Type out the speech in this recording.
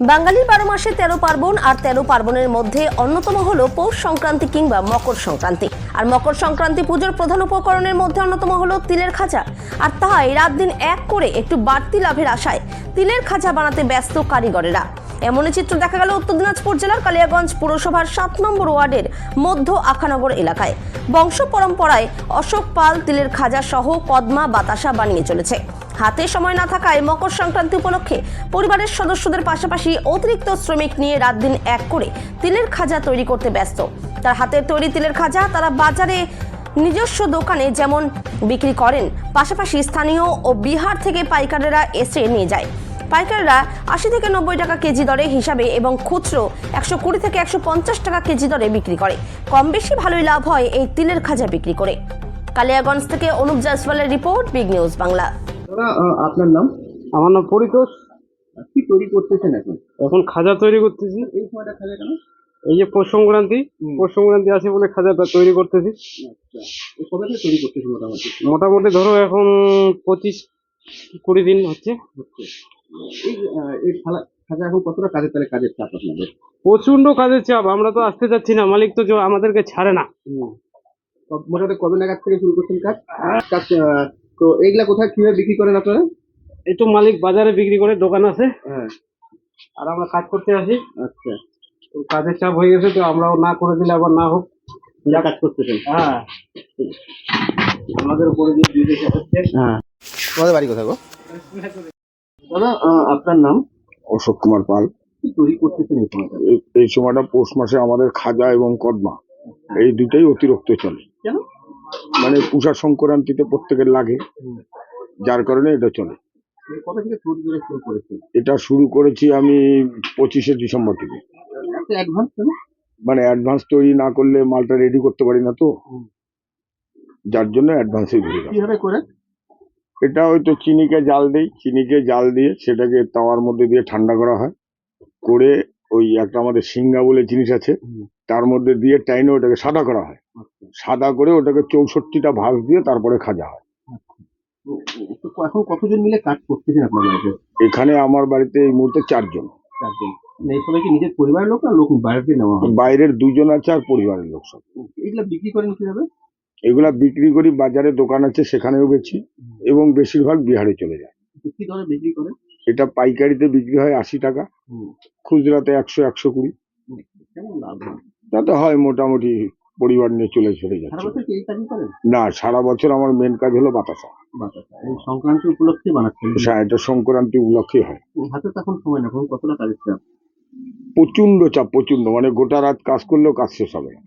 বাঙালির 12 মাসে 13 পার্বণ, আর 13 পার্বণের মধ্যে অন্যতম হলো পৌষ সংক্রান্তি কিংবা মকর সংক্রান্তি। আর মকর সংক্রান্তি পুজোর প্রধান উপকরণের মধ্যে অন্যতম হলো তিলের খাজা। আর তাই রাত দিন এক করে একটু বাড়তি লাভের আশায় তিলের খাজা বানাতে ব্যস্ত কারিগরেরা। এমনই চিত্র দেখা গেল উত্তর দিনাজপুর জেলার কালিয়াগঞ্জ পুরসভার 7 নম্বর ওয়ার্ডের মধ্য আখানগর এলাকায়। বংশ পরম্পরায় অশোক পাল তিলের খাজা সহ কদমা বাতাসা বানিয়ে চলেছে। হাতে সময় না থাকায় মকর সংক্রান্তি উপলক্ষে পরিবারের সদস্যদের পাশাপাশি অতিরিক্ত শ্রমিক নিয়ে রাত দিন এক করে তিলের খাজা তৈরি করতে ব্যস্ত। তার হাতের তৈরি তিলের খাজা তারা বাজারে নিজস্ব দোকানে যেমন বিক্রি করেন, পাশাপাশি স্থানীয় ও বিহার থেকে পাইকারেরা এসে নিয়ে যায়। পাইকাররা 80 থেকে 90 টাকা কেজি দরে হিসাবে এবং খুচরো 120 থেকে 150 টাকা কেজি দরে বিক্রি করে। কম বেশি ভালোই লাভ হয় এই তিলের খাজা বিক্রি করে। কালিয়াগঞ্জ থেকে অনুপ জয়সওয়ালের রিপোর্ট, বিগ নিউজ বাংলা। আপনার নাম? আমার নাম পরিতোষ। কি তৈরি করতেছেন এখন? এখন খাজা তৈরি করতেছি। এই সময়টা খাজা কেন? এই যে পৌষ সংক্রান্তি আছে বলে খাজাটা তৈরি করতেছি। আচ্ছা, এই কবে থেকে তৈরি করতেছেন মোটামুটি? মোটামুটি ধরো এখন 25-20 দিন হচ্ছে। এই খাজা এখন কতটা কাজের চাপ আপনাদের? প্রচন্ড কাজের চাপ, আমরা তো আসতে চাচ্ছি না, মালিক তো আমাদেরকে ছাড়ে না। মোটামুটি কবে নাগাদ থেকে শুরু করছেন কাজ? তো এইগুলা কোথায় কিভাবে বিক্রি করেন আপনারা? এই তো মালিক বাজারে বিক্রি করে, দোকান আছে, হ্যাঁ। আর আমরা কাজ করতে আসি। আচ্ছা, তো কাজের চাপ হয়ে গেছে, তো আমরাও না করে দিলে আবার না হোক, যা কাজ করতেছেন। হ্যাঁ, আমাদের উপরে যে বিদেশে হচ্ছে। হ্যাঁ, তোমাদের বাড়ি কোথায় গো? দাদা, আপনার নাম? অশোক কুমার পাল। কি তৈরি করতেছেন এই সময়টা? এই সময়টা পৌষ মাসে আমাদের খাজা এবং কদমা এই দুটাই অতিরিক্ত চলে। কেন? মানে পূজা সংক্রান্তিতে প্রত্যেকের লাগে, যার কারণে এটা চলে। কবে থেকে তৈরি করে শুরু করেছেন? এটা শুরু করেছি আমি 25শে ডিসেম্বর থেকে। অ্যাডভান্স কেন? মানে অ্যাডভান্স তৈরি না করলে মালটা রেডি করতে পারি না, তো যার জন্য অ্যাডভান্সই ধরে রাখি। কিভাবে করে? এটা হয়তো চিনিকে জাল দিয়ে সেটাকে তাওয়ার মধ্যে দিয়ে ঠান্ডা করা হয়, করে ওই একটা আমাদের সিঙ্গা বলে জিনিস আছে, তার মধ্যে দিয়ে টাইনে ওটাকে সাদা করা হয়। সাদা করে ওটাকে 64টা ভাঁজ দিয়ে তারপরে খাজা হয়। এখন কতজন মিলে কাজ করতেছেন আপনার বাড়িতে? এখানে আমার বাড়িতে এই মুহূর্তে 4 জন। 4 জন। এই সবাই কি নিজের পরিবারের লোক না লোক বাইরে থেকে নেওয়া হয়? বাইরের 2 জন আছে আর পরিবারের লোক সব। এগুলা বিক্রি করেন কিভাবে? এগুলা বিক্রি করি, বাজারে দোকান আছে সেখানেও বেচি, এবং বেশিরভাগ বিহারে চলে যায়। কি দরে বিক্রি করেন? এটা পাইকারিতে বিক্রি হয় 80 টাকা, খুচরাতে 100-120। কেমন লাভ হয়? তাতে হয় মোটামুটি, পরিবার নিয়ে চলে সারা যাচ্ছে। বছর কি এই কাজই করেন? না, সারা বছর আমার মেন কাজ হলো বাতাসা। এই সংক্রান্তি উপলক্ষে বানাচ্ছেন? হ্যাঁ, এটা সংক্রান্তি উপলক্ষে হয়। হাতে তখন সময় না, কতটা কাজের চাপ? প্রচন্ড চাপ, প্রচন্ড, মানে গোটা রাত কাজ করলেও কাজ শেষ হবে না।